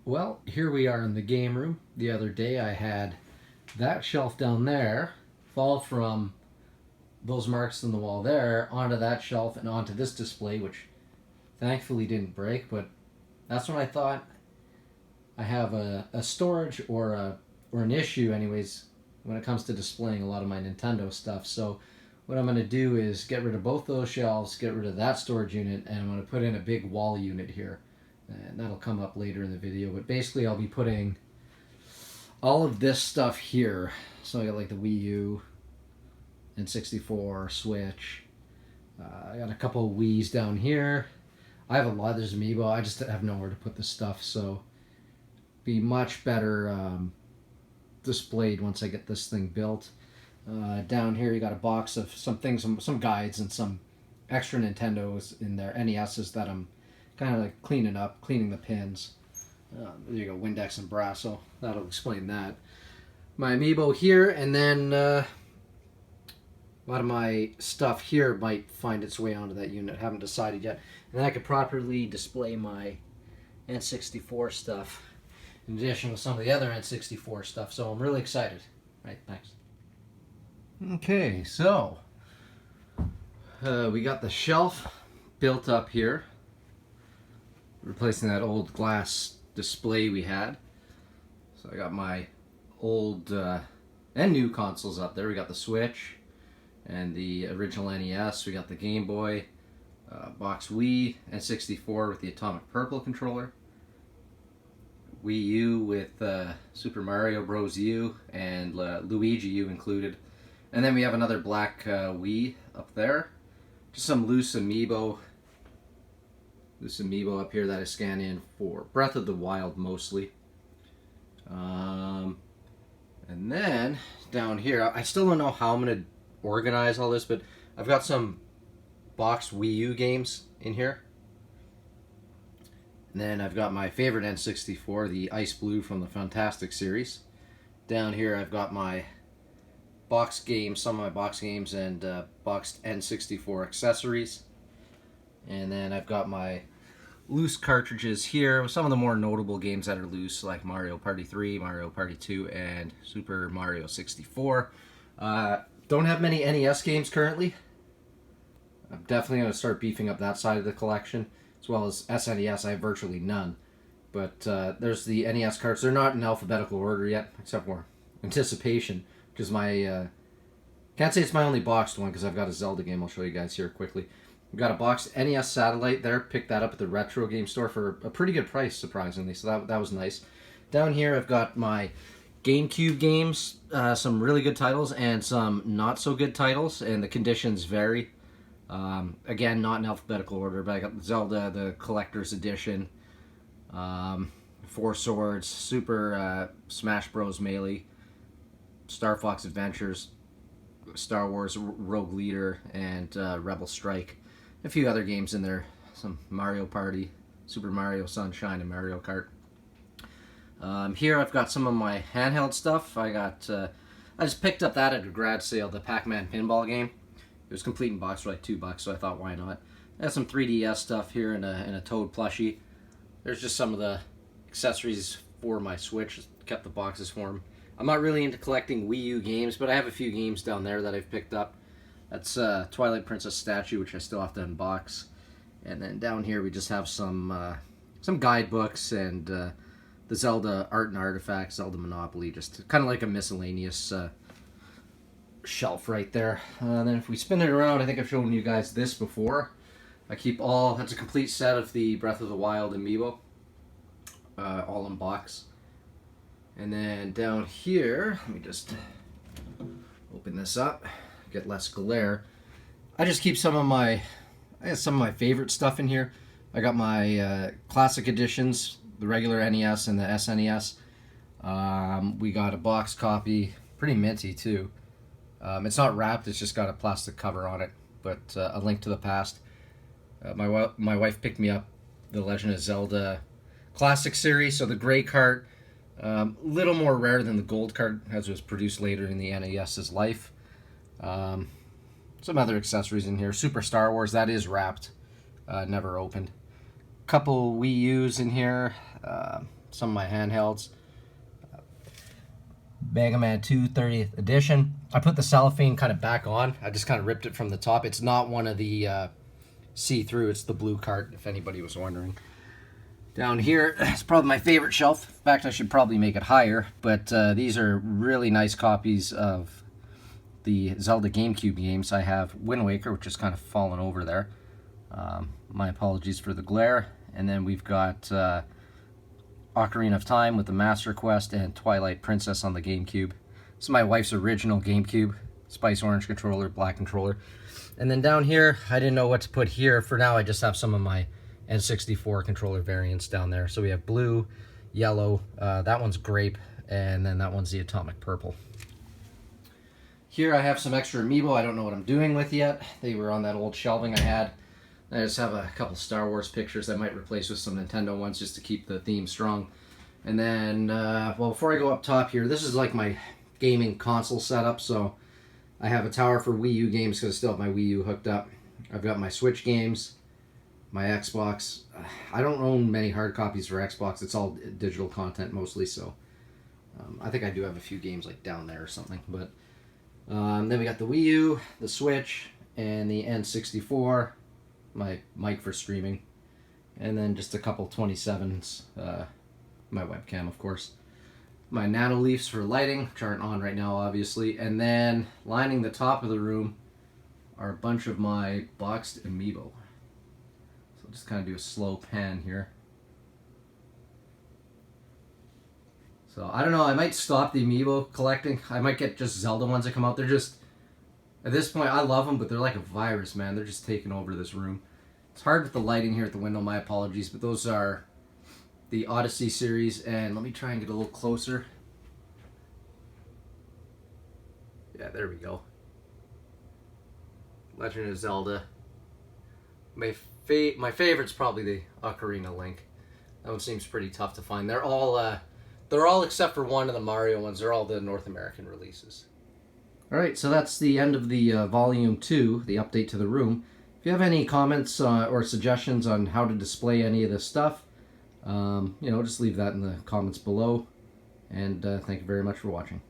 Well, here we are in the game room. The other day I had that shelf down there fall from those marks in the wall there onto that shelf and onto this display, which thankfully didn't break. But that's when I thought I have a storage or an issue, anyways, when it comes to displaying a lot of my Nintendo stuff. So what I'm going to do is get rid of both those shelves, get rid of that storage unit, and I'm going to put in a big wall unit here. And that'll come up later in the video. But basically, I'll be putting all of this stuff here. So I got like the Wii U, N64, Switch. I got a couple of Wii's down here. I have a lot. There's Amiibo. I just have nowhere to put the stuff. So be much better displayed once I get this thing built. Down here, you got a box of some things, some guides, and some extra Nintendos in there, NESs that I'm kind of like cleaning up, cleaning the pins. There you go, Windex and brass, so that'll explain that. My Amiibo here, and then a lot of my stuff here might find its way onto that unit. Haven't decided yet. And then I could properly display my N64 stuff in addition to some of the other N64 stuff. So I'm really excited. Right, thanks. Okay, so we got the shelf built up here, replacing that old glass display we had. So I got my old and new consoles up there. We got the Switch and the original NES. We got the Game Boy, box Wii, N64 with the Atomic Purple controller, Wii U with Super Mario Bros. U and Luigi U included. And then we have another black Wii up there. Just some loose amiibo up here that I scan in for Breath of the Wild mostly. And then down here, I still don't know how I'm going to organize all this, but I've got some boxed Wii U games in here. And then I've got my favorite N64, the Ice Blue from the Fantastic series. Down here I've got my box games, some of my box games, and boxed N64 accessories. And then I've got my loose cartridges here with some of the more notable games that are loose, like Mario Party 3, Mario Party 2, and Super Mario 64. Don't have many NES games currently. I'm definitely going to start beefing up that side of the collection, as well as SNES. I have virtually none. But there's the NES carts. They're not in alphabetical order yet, except for Anticipation, which is my... can't say it's my only boxed one, because I've got a Zelda game I'll show you guys here quickly. We've got a boxed NES Satellite there. Picked that up at the retro game store for a pretty good price, surprisingly. So that was nice. Down here, I've got my GameCube games. Some really good titles and some not so good titles. And the conditions vary. Again, not in alphabetical order, but I got Zelda, the Collector's Edition. Four Swords, Super Smash Bros. Melee. Star Fox Adventures. Star Wars Rogue Leader. And Rebel Strike. A few other games in there, some Mario Party, Super Mario Sunshine, and Mario Kart. Here I've got some of my handheld stuff. I just picked up that at a garage sale, the Pac-Man pinball game. It was complete in box for like $2, so I thought, why not? I have some 3DS stuff here in a Toad plushie. There's just some of the accessories for my Switch. Kept the boxes for them. I'm not really into collecting Wii U games, but I have a few games down there that I've picked up. That's Twilight Princess statue, which I still have to unbox. And then down here we just have some guidebooks and the Zelda Art and Artifacts, Zelda Monopoly, just kind of like a miscellaneous shelf right there. Then if we spin it around, I think I've shown you guys this before. I keep that's a complete set of the Breath of the Wild amiibo, all in box. And then down here, let me just open this up. Get less glare. I just keep some of my favorite stuff in here. I got my classic editions, the regular NES and the SNES. We got a box copy, pretty minty too. It's not wrapped; it's just got a plastic cover on it. But A Link to the Past. My wife picked me up the Legend of Zelda Classic series, so the gray cart, little more rare than the gold cart, as it was produced later in the NES's life. Some other accessories in here. Super Star Wars, that is wrapped, never opened. Couple Wii U's in here. some of my handhelds. Mega Man 2 30th edition. I put the cellophane kind of back on. I just kind of ripped it from the top. It's not one of the see-through. It's the blue cart, if anybody was wondering. Down here, it's probably my favorite shelf. In fact, I should probably make it higher. But these are really nice copies of the Zelda GameCube games. I have Wind Waker, which is kind of fallen over there. My apologies for the glare. And then we've got Ocarina of Time with the Master Quest and Twilight Princess on the GameCube. This is my wife's original GameCube. Spice Orange controller, black controller. And then down here, I didn't know what to put here. For now, I just have some of my N64 controller variants down there. So we have blue, yellow, that one's grape, and then that one's the atomic purple. Here I have some extra amiibo I don't know what I'm doing with yet. They were on that old shelving I had. I just have a couple Star Wars pictures I might replace with some Nintendo ones just to keep the theme strong. And then, well, before I go up top here, this is like my gaming console setup. So I have a tower for Wii U games because I still have my Wii U hooked up. I've got my Switch games, my Xbox. I don't own many hard copies for Xbox. It's all digital content mostly, so I think I do have a few games like down there or something. But then we got the Wii U, the Switch, and the N64. My mic for streaming, and then just a couple 27s, my webcam, of course. My nano leafs for lighting, which aren't on right now, obviously. And then lining the top of the room are a bunch of my boxed amiibo. So I'll just kind of do a slow pan here. So I don't know, I might stop the amiibo collecting. I might get just Zelda ones that come out. They're just, at this point, I love them, but they're like a virus, man. They're just taking over this room. It's hard with the lighting here at the window, my apologies, but those are the Odyssey series, and let me try and get a little closer. Yeah, there we go. Legend of Zelda. My favorite's probably the Ocarina Link. That one seems pretty tough to find. They're all except for one of the Mario ones. They're all the North American releases. Alright, so that's the end of the Volume 2, the update to the room. If you have any comments or suggestions on how to display any of this stuff, just leave that in the comments below. And thank you very much for watching.